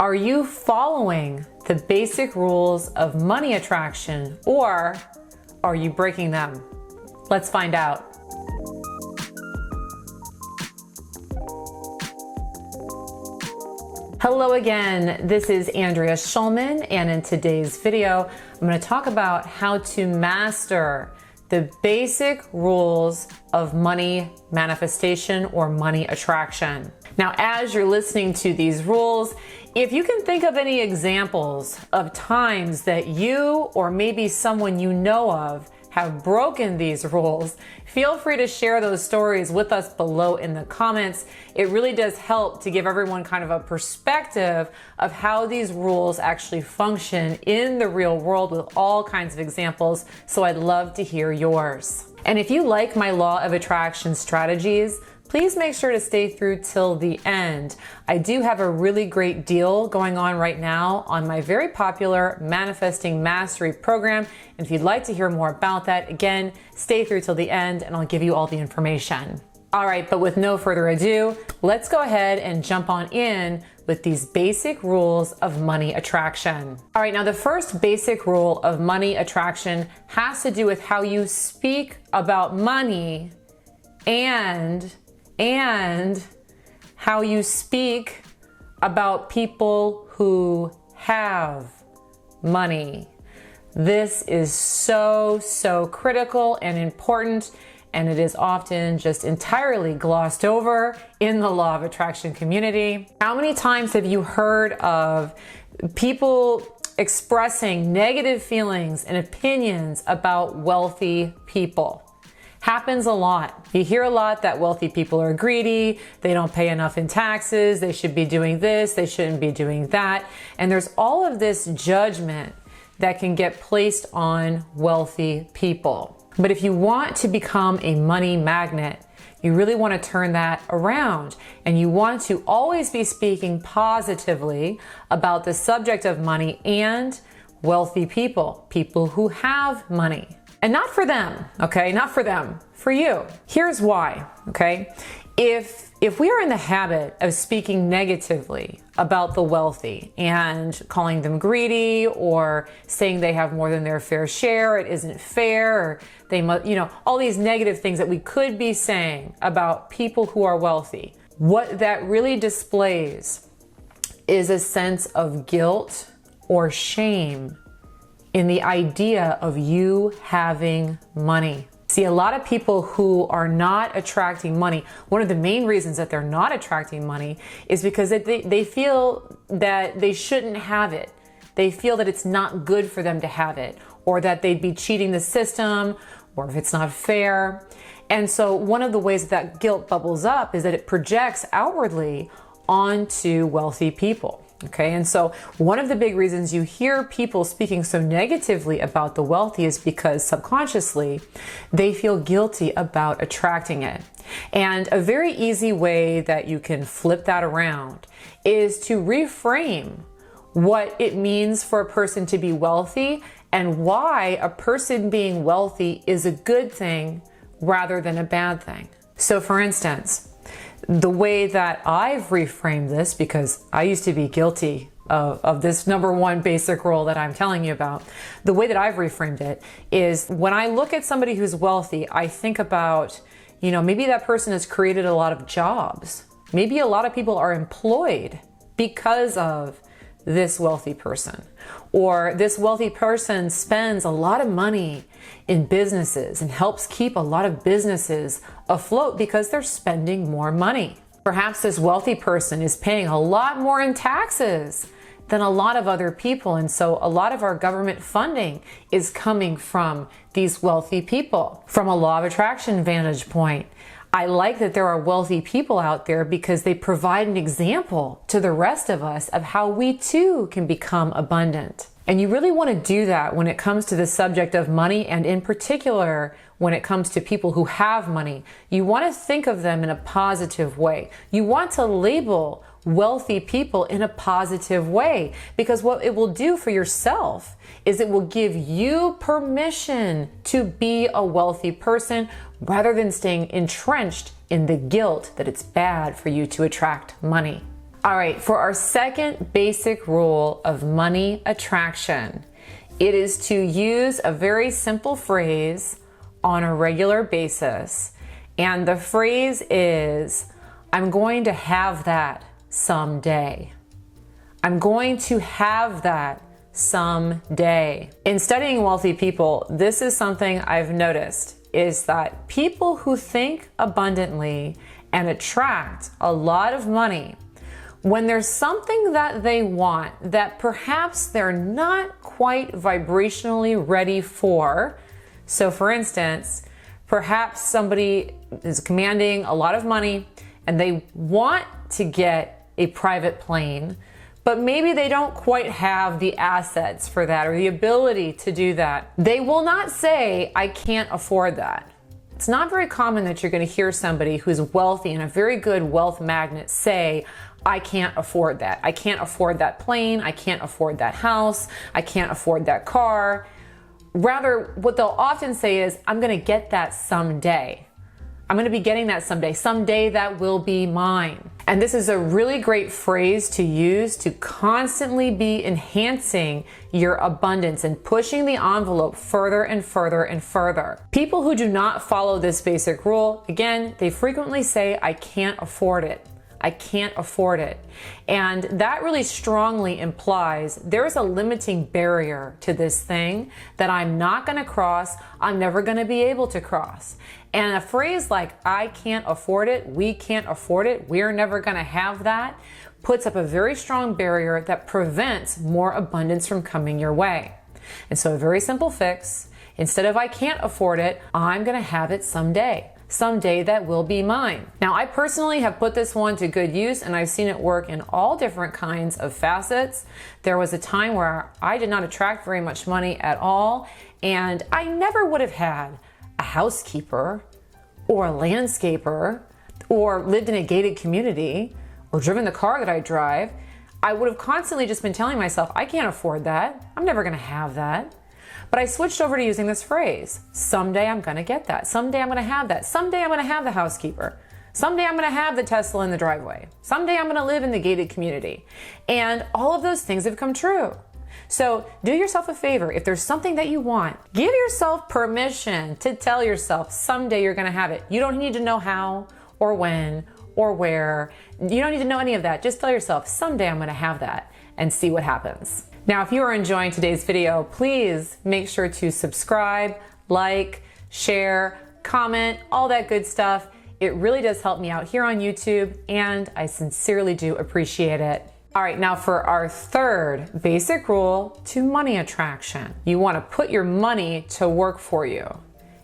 Are you following the basic rules of money attraction, or are you breaking them? Let's find out. Hello again, this is Andrea Schulman, and in today's video, I'm going to talk about how to master the basic rules of money manifestation or money attraction. Now, as you're listening to these rules, if you can think of any examples of times that you or maybe someone you know of have broken these rules, feel free to share those stories with us below in the comments. It really does help to give everyone kind of a perspective of how these rules actually function in the real world with all kinds of examples. So I'd love to hear yours. And if you like my law of attraction strategies, please make sure to stay through till the end. I do have a really great deal going on right now on my very popular Manifesting Mastery program. And if you'd like to hear more about that, again, stay through till the end and I'll give you all the information. All right, but with no further ado, let's go ahead and jump on in with these basic rules of money attraction. All right, now the first basic rule of money attraction has to do with how you speak about money and how you speak about people who have money. This is so critical and important, and it is often just entirely glossed over in the law of attraction community. How many times have you heard of people expressing negative feelings and opinions about wealthy people? Happens a lot. You hear a lot that wealthy people are greedy, they don't pay enough in taxes, they should be doing this, they shouldn't be doing that. And there's all of this judgment that can get placed on wealthy people. But if you want to become a money magnet, you really want to turn that around, and you want to always be speaking positively about the subject of money and wealthy people, people who have money. And not for them, okay? Not for them, for you. Here's why, okay? If we are in the habit of speaking negatively about the wealthy and calling them greedy or saying they have more than their fair share, it isn't fair, or they must, all these negative things that we could be saying about people who are wealthy, what that really displays is a sense of guilt or shame in the idea of you having money. See, a lot of people who are not attracting money, one of the main reasons that they're not attracting money is because they feel that they shouldn't have it. They feel that it's not good for them to have it, or that they'd be cheating the system, or if it's not fair. And so one of the ways that guilt bubbles up is that it projects outwardly onto wealthy people. Okay, and so one of the big reasons you hear people speaking so negatively about the wealthy is because subconsciously they feel guilty about attracting it. And a very easy way that you can flip that around is to reframe what it means for a person to be wealthy and why a person being wealthy is a good thing rather than a bad thing. So for instance, the way that I've reframed this, because I used to be guilty of this number one basic rule that I'm telling you about, the way that I've reframed it is when I look at somebody who's wealthy, I think about, maybe that person has created a lot of jobs. Maybe a lot of people are employed because of this wealthy person. Or this wealthy person spends a lot of money in businesses and helps keep a lot of businesses afloat because they're spending more money. Perhaps this wealthy person is paying a lot more in taxes than a lot of other people. And so a lot of our government funding is coming from these wealthy people. From a law of attraction vantage point, I like that there are wealthy people out there because they provide an example to the rest of us of how we too can become abundant. And you really want to do that when it comes to the subject of money, and in particular, when it comes to people who have money. You want to think of them in a positive way. You want to label wealthy people in a positive way, because what it will do for yourself is it will give you permission to be a wealthy person rather than staying entrenched in the guilt that it's bad for you to attract money. All right, for our second basic rule of money attraction, it is to use a very simple phrase on a regular basis. And the phrase is, I'm going to have that someday. I'm going to have that someday. In studying wealthy people, this is something I've noticed, is that people who think abundantly and attract a lot of money, when there's something that they want that perhaps they're not quite vibrationally ready for, so for instance, perhaps somebody is commanding a lot of money and they want to get a private plane, but maybe they don't quite have the assets for that or the ability to do that. They will not say, I can't afford that. It's not very common that you're going to hear somebody who's wealthy and a very good wealth magnet say, I can't afford that. I can't afford that plane. I can't afford that house. I can't afford that car. Rather, what they'll often say is, I'm going to get that someday. I'm going to be getting that someday. Someday that will be mine. And this is a really great phrase to use to constantly be enhancing your abundance and pushing the envelope further and further and further. People who do not follow this basic rule, again, they frequently say, I can't afford it. I can't afford it. And that really strongly implies there's a limiting barrier to this thing that I'm not going to cross, I'm never going to be able to cross. And a phrase like, I can't afford it, we can't afford it, we're never going to have that, puts up a very strong barrier that prevents more abundance from coming your way. And so a very simple fix, instead of I can't afford it, I'm going to have it someday. Someday that will be mine. Now, I personally have put this one to good use and I've seen it work in all different kinds of facets. There was a time where I did not attract very much money at all, and I never would have had a housekeeper or a landscaper or lived in a gated community or driven the car that I drive. I would have constantly just been telling myself, I can't afford that. I'm never going to have that. But I switched over to using this phrase. Someday I'm going to get that. Someday I'm going to have that. Someday I'm going to have the housekeeper. Someday I'm going to have the Tesla in the driveway. Someday I'm going to live in the gated community. And all of those things have come true. So do yourself a favor. If there's something that you want, give yourself permission to tell yourself someday you're going to have it. You don't need to know how or when or where. You don't need to know any of that. Just tell yourself someday I'm going to have that and see what happens. Now, if you are enjoying today's video, please make sure to subscribe, like, share, comment, all that good stuff. It really does help me out here on YouTube, and I sincerely do appreciate it. All right, now for our third basic rule to money attraction. You want to put your money to work for you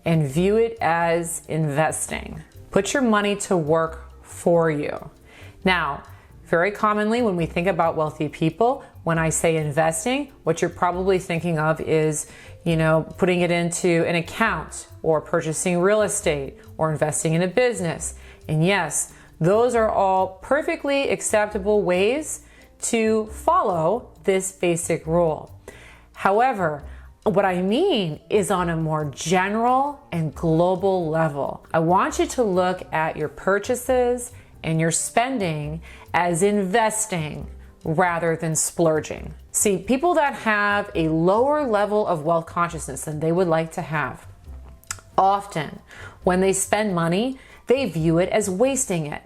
and view it as investing. Put your money to work for you. Now, very commonly when we think about wealthy people, when I say investing, what you're probably thinking of is, putting it into an account or purchasing real estate or investing in a business. And yes, those are all perfectly acceptable ways to follow this basic rule. However, what I mean is on a more general and global level. I want you to look at your purchases and your spending as investing rather than splurging. See, people that have a lower level of wealth consciousness than they would like to have, often when they spend money, they view it as wasting it.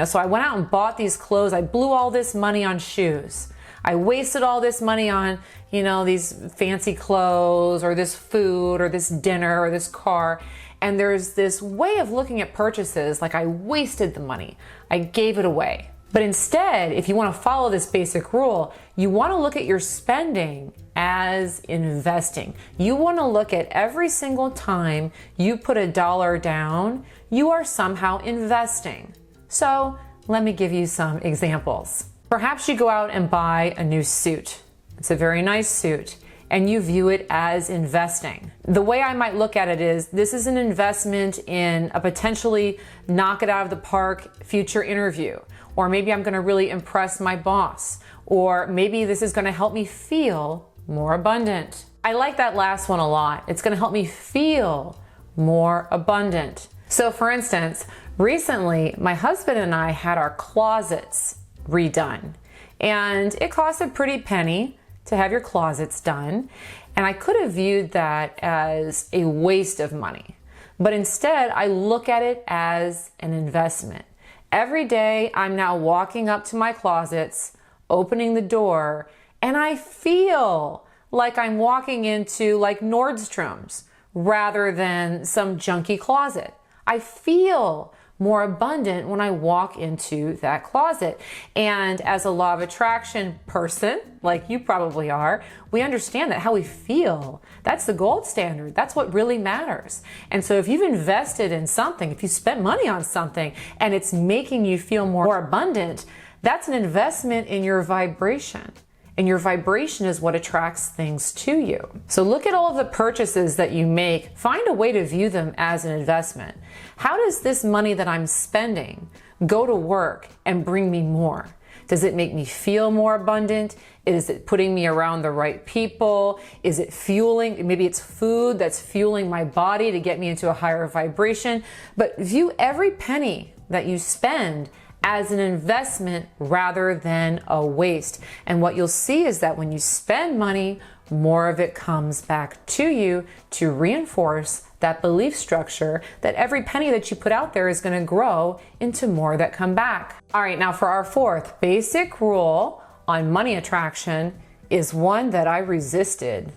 So I went out and bought these clothes. I blew all this money on shoes. I wasted all this money on, these fancy clothes or this food or this dinner or this car. And there's this way of looking at purchases like I wasted the money. I gave it away. But instead, if you want to follow this basic rule, you want to look at your spending as investing. You want to look at every single time you put $1 down, you are somehow investing. So let me give you some examples. Perhaps you go out and buy a new suit. It's a very nice suit, and you view it as investing. The way I might look at it is, this is an investment in a potentially knock it out of the park future interview. Or maybe I'm going to really impress my boss. Or maybe this is going to help me feel more abundant. I like that last one a lot. It's going to help me feel more abundant. So for instance, recently my husband and I had our closets redone. And it costs a pretty penny to have your closets done. And I could have viewed that as a waste of money. But instead, I look at it as an investment. Every day, I'm now walking up to my closets, opening the door, and I feel like I'm walking into like Nordstrom's rather than some junky closet. I feel more abundant when I walk into that closet. And as a law of attraction person, like you probably are, we understand that how we feel, that's the gold standard. That's what really matters. And so if you've invested in something, if you spent money on something and it's making you feel more abundant, that's an investment in your vibration. And your vibration is what attracts things to you. So look at all of the purchases that you make. Find a way to view them as an investment. How does this money that I'm spending go to work and bring me more? Does it make me feel more abundant? Is it putting me around the right people? Is it fueling? Maybe it's food that's fueling my body to get me into a higher vibration. But view every penny that you spend as an investment rather than a waste. And what you'll see is that when you spend money, more of it comes back to you to reinforce that belief structure that every penny that you put out there is going to grow into more that come back. All right, now for our fourth basic rule on money attraction is one that I resisted,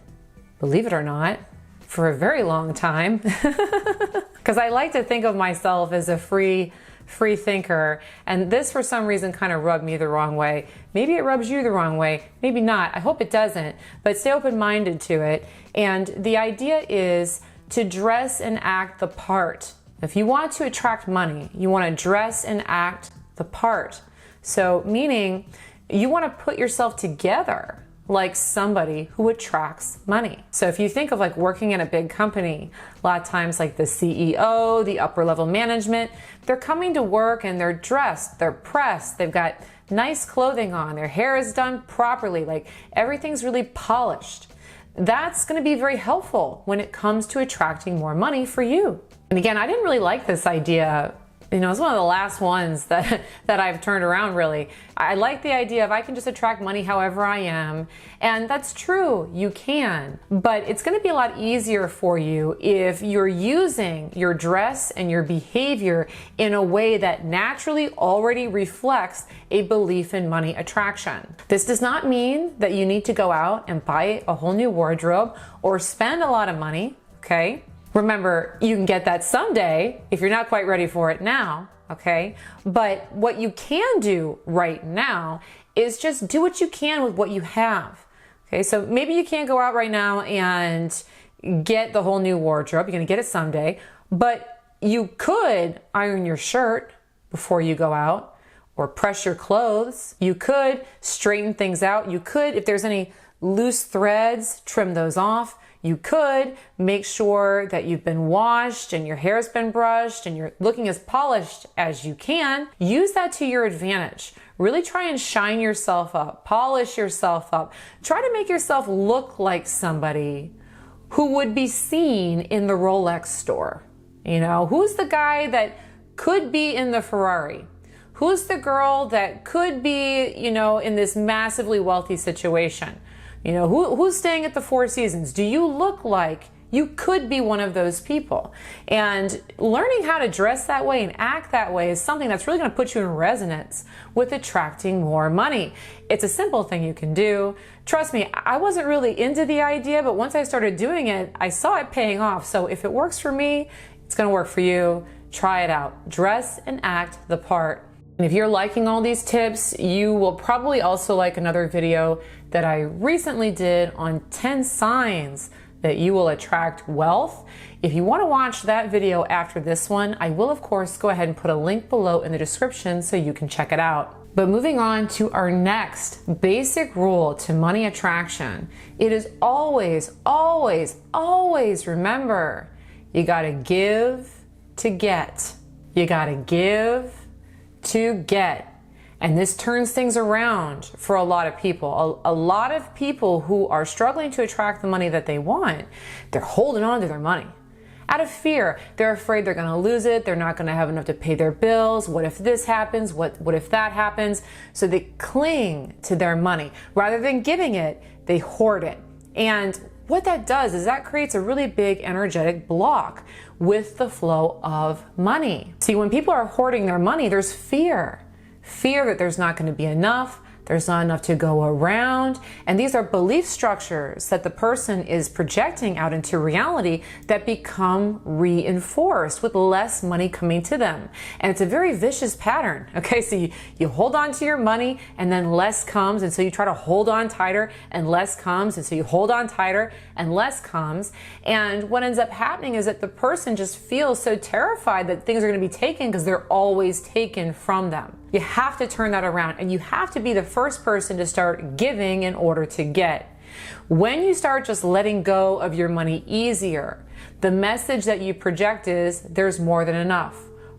believe it or not, for a very long time. Because I like to think of myself as a free thinker, and this for some reason kind of rubbed me the wrong way. Maybe it rubs you the wrong way, maybe not. I hope it doesn't, but stay open-minded to it. And the idea is to dress and act the part. If you want to attract money, you want to dress and act the part. So meaning you want to put yourself together like somebody who attracts money. So if you think of like working in a big company, a lot of times like the CEO, the upper level management, they're coming to work and they're dressed, they're pressed, they've got nice clothing on, their hair is done properly, like everything's really polished. That's going to be very helpful when it comes to attracting more money for you. And again, I didn't really like this idea. You know, it's one of the last ones that I've turned around, really. I like the idea of I can just attract money however I am. And that's true, you can. But it's going to be a lot easier for you if you're using your dress and your behavior in a way that naturally already reflects a belief in money attraction. This does not mean that you need to go out and buy a whole new wardrobe or spend a lot of money, okay? Remember, you can get that someday if you're not quite ready for it now, okay? But what you can do right now is just do what you can with what you have, okay? So maybe you can't go out right now and get the whole new wardrobe. You're gonna get it someday, but you could iron your shirt before you go out or press your clothes. You could straighten things out. You could, if there's any loose threads, trim those off. You could make sure that you've been washed and your hair's been brushed and you're looking as polished as you can. Use that to your advantage. Really try and shine yourself up, polish yourself up. Try to make yourself look like somebody who would be seen in the Rolex store. You know, who's the guy that could be in the Ferrari? Who's the girl that could be, you know, in this massively wealthy situation? You know, who's staying at the Four Seasons? Do you look like you could be one of those people? And learning how to dress that way and act that way is something that's really going to put you in resonance with attracting more money. It's a simple thing you can do. Trust me, I wasn't really into the idea, but once I started doing it, I saw it paying off. So if it works for me, it's going to work for you. Try it out. Dress and act the part. And if you're liking all these tips, you will probably also like another video that I recently did on 10 signs that you will attract wealth. If you want to watch that video after this one, I will of course go ahead and put a link below in the description so you can check it out. But moving on to our next basic rule to money attraction, it is always, always, always remember, you gotta give to get. You gotta give to get. And this turns things around for a lot of people. A lot of people who are struggling to attract the money that they want, they're holding on to their money. Out of fear. They're afraid they're going to lose it. They're not going to have enough to pay their bills. What if this happens? What if that happens? So they cling to their money. Rather than giving it, they hoard it. And what that does is that creates a really big energetic block with the flow of money. See, when people are hoarding their money, there's fear. Fear that there's not going to be enough. There's not enough to go around. And these are belief structures that the person is projecting out into reality that become reinforced with less money coming to them. And it's a very vicious pattern. Okay, so you hold on to your money and then less comes. And so you try to hold on tighter and less comes. And so you hold on tighter and less comes. And what ends up happening is that the person just feels so terrified that things are going to be taken because they're always taken from them. You have to turn that around, and you have to be the first person to start giving in order to get. When you start just letting go of your money easier, the message that you project is there's more than enough.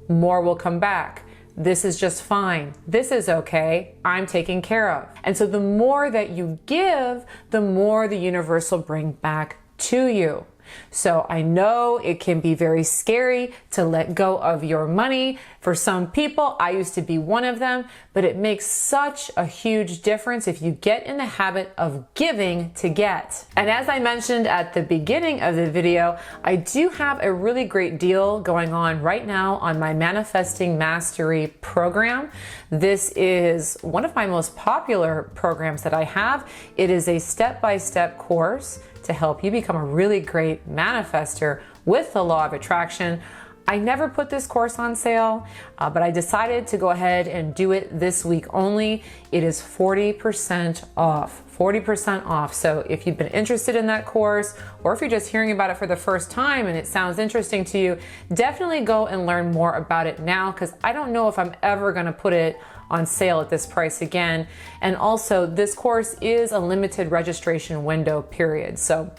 More will come back. This is just fine. This is okay. I'm taken care of. And so the more that you give, the more the universe will bring back to you. So I know it can be very scary to let go of your money. For some people, I used to be one of them, but it makes such a huge difference if you get in the habit of giving to get. And as I mentioned at the beginning of the video, I do have a really great deal going on right now on my Manifesting Mastery program. This is one of my most popular programs that I have. It is a step-by-step course to help you become a really great manifester with the law of attraction. I never put this course on sale, but I decided to go ahead and do it this week only. It is 40% off. 40% off. So if you've been interested in that course, or if you're just hearing about it for the first time and it sounds interesting to you, definitely go and learn more about it now, because I don't know if I'm ever going to put it on sale at this price again. And also, this course is a limited registration window period. So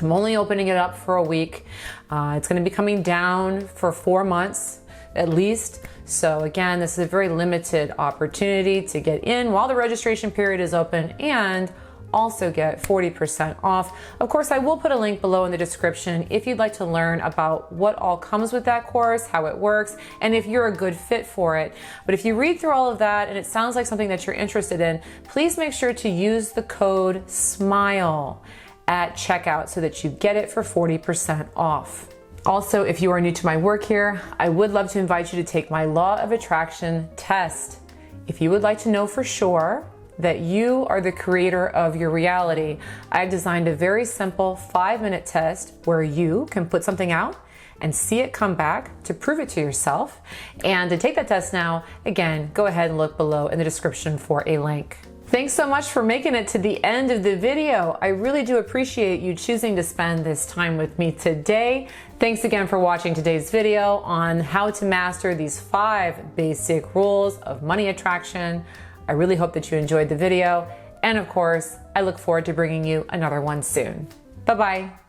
I'm only opening it up for a week. It's going to be coming down for 4 months at least. So again, this is a very limited opportunity to get in while the registration period is open and also get 40% off. Of course, I will put a link below in the description if you'd like to learn about what all comes with that course, how it works, and if you're a good fit for it. But if you read through all of that and it sounds like something that you're interested in, please make sure to use the code SMILE at checkout so that you get it for 40% off. Also, if you are new to my work here, I would love to invite you to take my Law of Attraction test. If you would like to know for sure that you are the creator of your reality, I've designed a very simple 5-minute test where you can put something out and see it come back to prove it to yourself. And to take that test now, again, go ahead and look below in the description for a link. Thanks so much for making it to the end of the video. I really do appreciate you choosing to spend this time with me today. Thanks again for watching today's video on how to master these 5 basic rules of money attraction. I really hope that you enjoyed the video. And of course, I look forward to bringing you another one soon. Bye-bye.